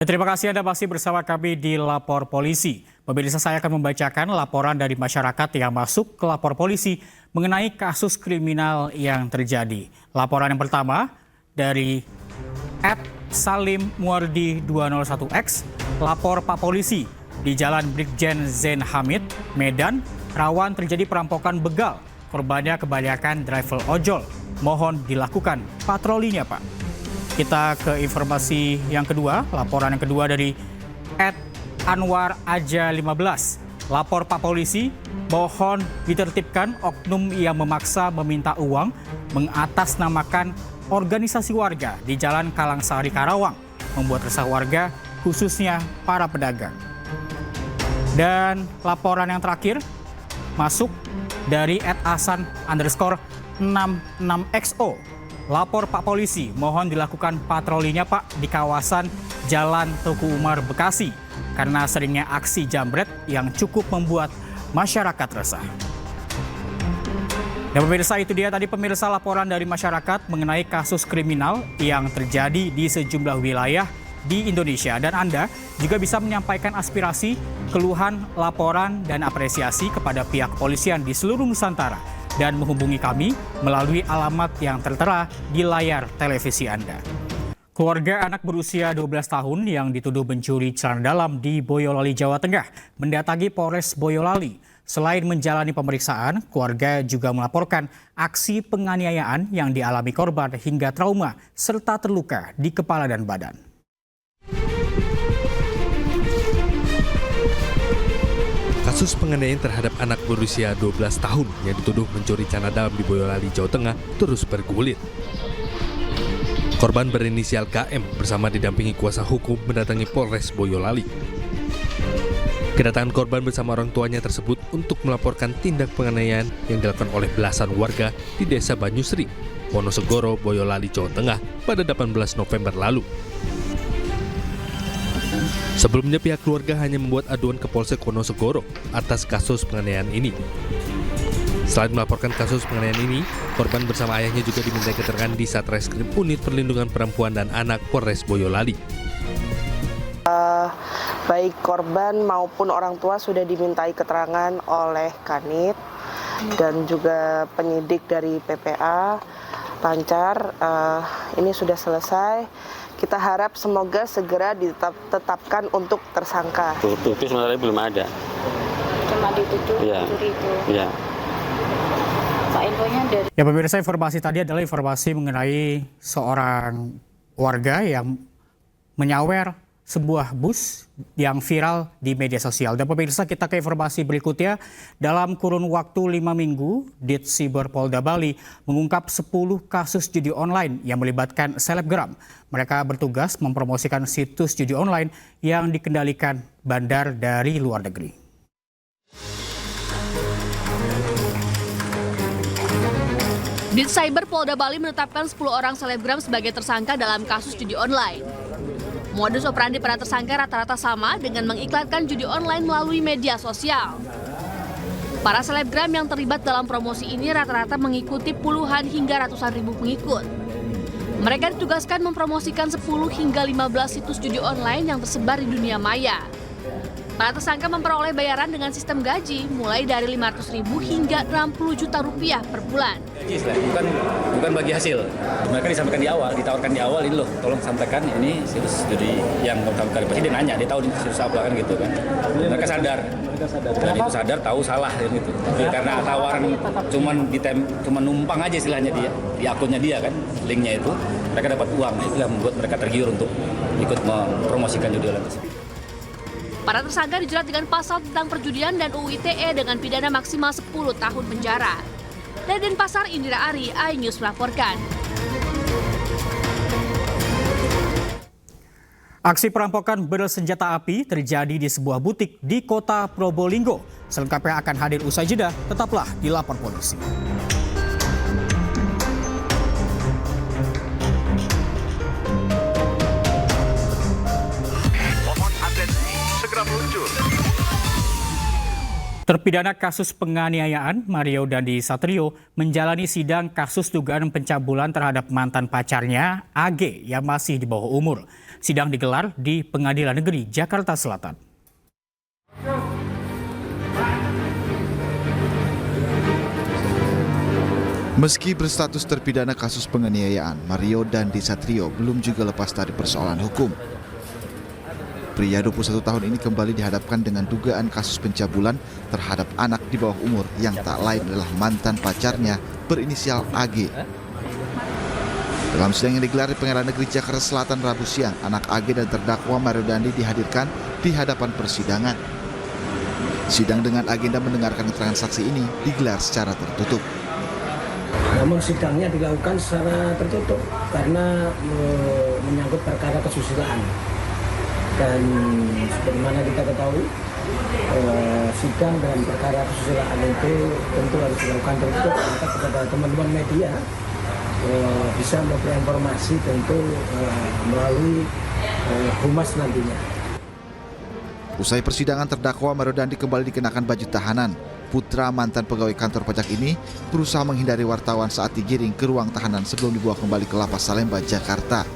Terima kasih Anda masih bersama kami di Lapor Polisi. Pemirsa, saya akan membacakan laporan dari masyarakat yang masuk ke lapor polisi mengenai kasus kriminal yang terjadi. Laporan yang pertama dari @salimmuardi201x, lapor Pak Polisi, di Jalan Brigjen Zain Hamid, Medan, rawan terjadi perampokan begal. Korbannya kebanyakan driver ojol. Mohon dilakukan patrolinya, Pak. Kita ke informasi yang kedua, laporan yang kedua dari @anwaraja15. Lapor Pak Polisi, mohon ditertibkan oknum yang memaksa meminta uang mengatasnamakan organisasi warga di Jalan Kalangsari, Karawang, membuat resah warga, khususnya para pedagang. Dan laporan yang terakhir masuk dari @asan_66xo. Lapor Pak Polisi, mohon dilakukan patrolinya Pak di kawasan Jalan Tuku Umar, Bekasi, karena seringnya aksi jambret yang cukup membuat masyarakat resah. Dan pemirsa, itu dia tadi pemirsa laporan dari masyarakat mengenai kasus kriminal yang terjadi di sejumlah wilayah di Indonesia. Dan Anda juga bisa menyampaikan aspirasi, keluhan, laporan, dan apresiasi kepada pihak kepolisian di seluruh Nusantara dan menghubungi kami melalui alamat yang tertera di layar televisi Anda. Keluarga anak berusia 12 tahun yang dituduh mencuri celana dalam di Boyolali, Jawa Tengah mendatangi Polres Boyolali. Selain menjalani pemeriksaan, keluarga juga melaporkan aksi penganiayaan yang dialami korban hingga trauma serta terluka di kepala dan badan. Kasus penganiayaan terhadap anak berusia 12 tahun yang dituduh mencuri celana dalam di Boyolali, Jawa Tengah terus bergulir. Korban berinisial KM bersama didampingi kuasa hukum mendatangi Polres Boyolali. Kedatangan korban bersama orang tuanya tersebut untuk melaporkan tindak penganiayaan yang dilakukan oleh belasan warga di Desa Banyusri, Wonosegoro, Boyolali, Jawa Tengah pada 18 November lalu. Sebelumnya pihak keluarga hanya membuat aduan ke Polsek Wonosegoro atas kasus penganiayaan ini. Selain melaporkan kasus penganiayaan ini, korban bersama ayahnya juga diminta keterangan di Satreskrim Unit Perlindungan Perempuan dan Anak Polres Boyolali. Baik korban maupun orang tua sudah dimintai keterangan oleh Kanit dan juga penyidik dari PPA Pancar. Ini sudah selesai. Kita harap semoga segera ditetapkan untuk tersangka. Tutup sebenarnya belum ada. Cuma dituduh Ya. mencuri itu. Ya. Pak, infonya dari... Ya pemirsa, informasi tadi adalah informasi mengenai seorang warga yang menyawer sebuah bus yang viral di media sosial. Dan pemirsa, kita ke informasi berikutnya. Dalam kurun waktu 5 minggu, Ditsiber Polda Bali mengungkap 10 kasus judi online yang melibatkan selebgram. Mereka bertugas mempromosikan situs judi online yang dikendalikan bandar dari luar negeri. Ditsiber Polda Bali menetapkan 10 orang selebgram sebagai tersangka dalam kasus judi online. Modus operandi para tersangka rata-rata sama dengan mengiklankan judi online melalui media sosial. Para selebgram yang terlibat dalam promosi ini rata-rata mengikuti puluhan hingga ratusan ribu pengikut. Mereka ditugaskan mempromosikan 10 hingga 15 situs judi online yang tersebar di dunia maya. Para tersangka memperoleh bayaran dengan sistem gaji mulai dari Rp500.000 hingga Rp60 juta per bulan. Bukan bagi hasil. Mereka disampaikan di awal, ditawarkan di awal, ini loh, tolong sampaikan ini situs judi yang pertama kali. Pasti dia nanya, dia tahu situs apa kan gitu kan. Mereka sadar. Dan itu sadar tahu salah kan gitu. Karena tawaran cuman numpang aja istilahnya dia di akunnya dia kan, linknya itu. Mereka dapat uang, itu yang membuat mereka tergiur untuk ikut mempromosikan judi online tersebut. Para tersangka dijerat dengan pasal tentang perjudian dan UU ITE dengan pidana maksimal 10 tahun penjara. Dari Denpasar, Indira Ari, iNews melaporkan. Aksi perampokan bersenjata api terjadi di sebuah butik di kota Probolinggo. Selengkapnya akan hadir usai jeda, tetaplah di Lapor Polisi. Terpidana kasus penganiayaan Mario Dandi Satrio menjalani sidang kasus dugaan pencabulan terhadap mantan pacarnya AG yang masih di bawah umur. Sidang digelar di Pengadilan Negeri Jakarta Selatan. Meski berstatus terpidana kasus penganiayaan, Mario Dandi Satrio belum juga lepas dari persoalan hukum. Pria 21 tahun ini kembali dihadapkan dengan dugaan kasus pencabulan terhadap anak di bawah umur yang tak lain adalah mantan pacarnya berinisial AG. Dalam sidang yang digelar di Pengadilan Negeri Jakarta Selatan Rabu siang, anak AG dan terdakwa Mario Dandi dihadirkan di hadapan persidangan. Sidang dengan agenda mendengarkan keterangan saksi ini digelar secara tertutup. Namun sidangnya dilakukan secara tertutup karena menyangkut perkara kesusilaan. Dan sebagaimana kita ketahui, sidang dalam perkara kesusilaan itu tentu harus dilakukan tertutup. Maka kepada teman-teman media bisa memberi informasi tentu melalui humas nantinya. Usai persidangan, terdakwa Mario Dandi kembali dikenakan baju tahanan. Putra mantan pegawai kantor pajak ini berusaha menghindari wartawan saat digiring ke ruang tahanan sebelum dibawa kembali ke Lapas Salemba, Jakarta.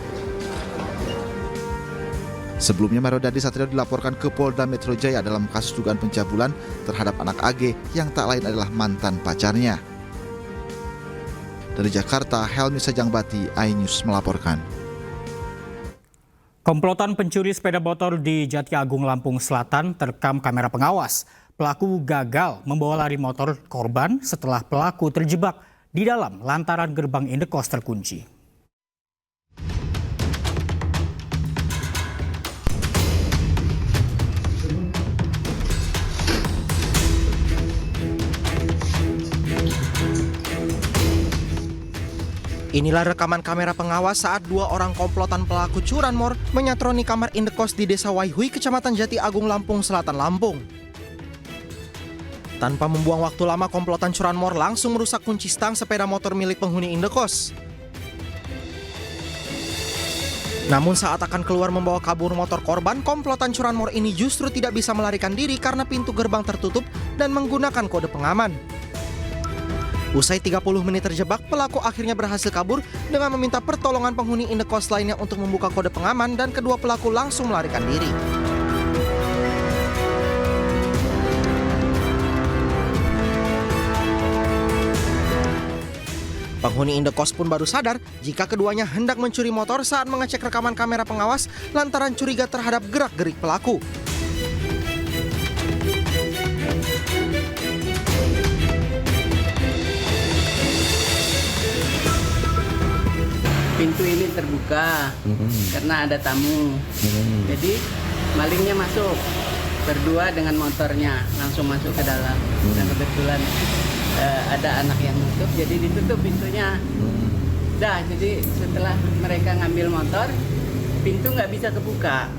Sebelumnya Mario Dandi Satrio dilaporkan ke Polda Metro Jaya dalam kasus dugaan pencabulan terhadap anak AG yang tak lain adalah mantan pacarnya. Dari Jakarta, Helmi Sajangbati, iNews melaporkan. Komplotan pencuri sepeda motor di Jati Agung, Lampung Selatan terekam kamera pengawas. Pelaku gagal membawa lari motor korban setelah pelaku terjebak di dalam lantaran gerbang indekos terkunci. Inilah rekaman kamera pengawas saat dua orang komplotan pelaku curanmor menyatroni kamar indekos di Desa Waihui, Kecamatan Jati Agung, Lampung Selatan, Lampung. Tanpa membuang waktu lama, komplotan curanmor langsung merusak kunci stang sepeda motor milik penghuni indekos. Namun saat akan keluar membawa kabur motor korban, komplotan curanmor ini justru tidak bisa melarikan diri karena pintu gerbang tertutup dan menggunakan kode pengaman. Usai 30 menit terjebak, pelaku akhirnya berhasil kabur dengan meminta pertolongan penghuni indekos lainnya untuk membuka kode pengaman dan kedua pelaku langsung melarikan diri. Penghuni indekos pun baru sadar jika keduanya hendak mencuri motor saat mengecek rekaman kamera pengawas lantaran curiga terhadap gerak-gerik pelaku. Pintu ini terbuka karena ada tamu. Jadi malingnya masuk berdua dengan motornya langsung masuk ke dalam. Dan kebetulan ada anak yang nutup, jadi ditutup pintunya. Jadi setelah mereka ngambil motor, pintu nggak bisa kebuka.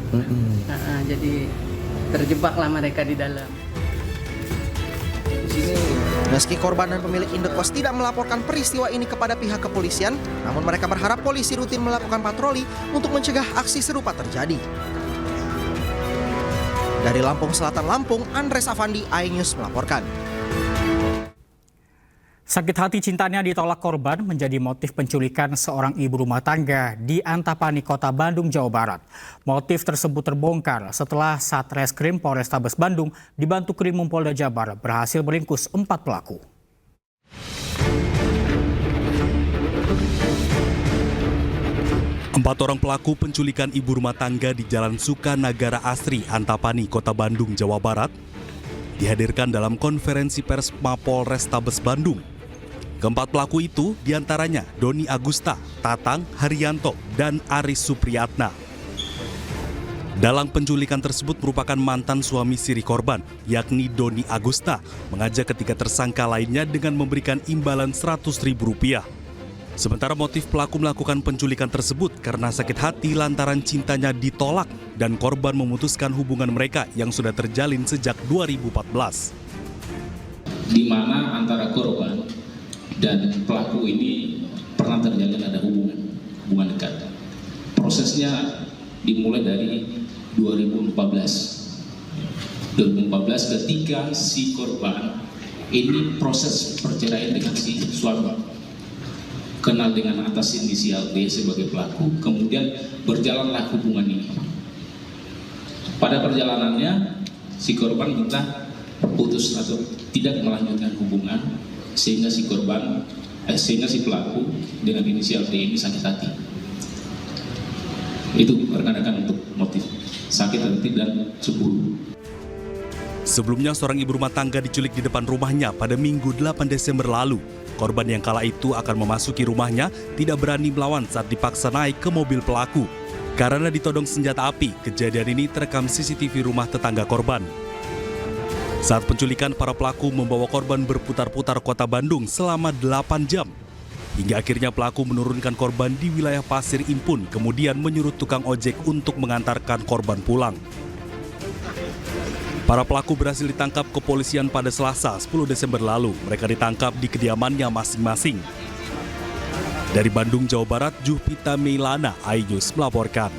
Jadi terjebaklah mereka di dalam. Meski korban dan pemilik indekos tidak melaporkan peristiwa ini kepada pihak kepolisian, namun mereka berharap polisi rutin melakukan patroli untuk mencegah aksi serupa terjadi. Dari Lampung Selatan, Lampung, Andres Afandi, iNews melaporkan. Sakit hati cintanya ditolak korban menjadi motif penculikan seorang ibu rumah tangga di Antapani, Kota Bandung, Jawa Barat. Motif tersebut terbongkar setelah Satreskrim Polrestabes Bandung dibantu Krimum Polda Jabar berhasil meringkus 4 pelaku. Empat orang pelaku penculikan ibu rumah tangga di Jalan Sukanagara Asri, Antapani, Kota Bandung, Jawa Barat dihadirkan dalam konferensi pers Mapolrestabes Bandung. Keempat pelaku itu diantaranya Doni Agusta, Tatang Haryanto, dan Aris Supriyatna. Dalam penculikan tersebut merupakan mantan suami siri korban, yakni Doni Agusta, mengajak ketiga tersangka lainnya dengan memberikan imbalan Rp100.000. Sementara motif pelaku melakukan penculikan tersebut karena sakit hati lantaran cintanya ditolak dan korban memutuskan hubungan mereka yang sudah terjalin sejak 2014. Di mana antara korban dan pelaku ini pernah terjalin ada hubungan dekat. Prosesnya dimulai dari 2014 ketika si korban ini proses perceraian dengan si suami. kenal dengan atas inisial B sebagai pelaku, kemudian berjalanlah hubungan ini. Pada perjalanannya, si korban minta putus atau tidak melanjutkan hubungan, sehingga si pelaku dengan inisial D ini sakit hati. Itu rekan-rekan untuk motif sakit hati dan cemburu. Sebelumnya seorang ibu rumah tangga diculik di depan rumahnya pada Minggu 8 Desember lalu. Korban yang kala itu akan memasuki rumahnya tidak berani melawan saat dipaksa naik ke mobil pelaku. Karena ditodong senjata api, kejadian ini terekam CCTV rumah tetangga korban. Saat penculikan, para pelaku membawa korban berputar-putar kota Bandung selama 8 jam. Hingga akhirnya pelaku menurunkan korban di wilayah Pasir Impun, kemudian menyuruh tukang ojek untuk mengantarkan korban pulang. Para pelaku berhasil ditangkap kepolisian pada Selasa 10 Desember lalu. Mereka ditangkap di kediamannya masing-masing. Dari Bandung, Jawa Barat, Juhpita Meilana, iNews melaporkan.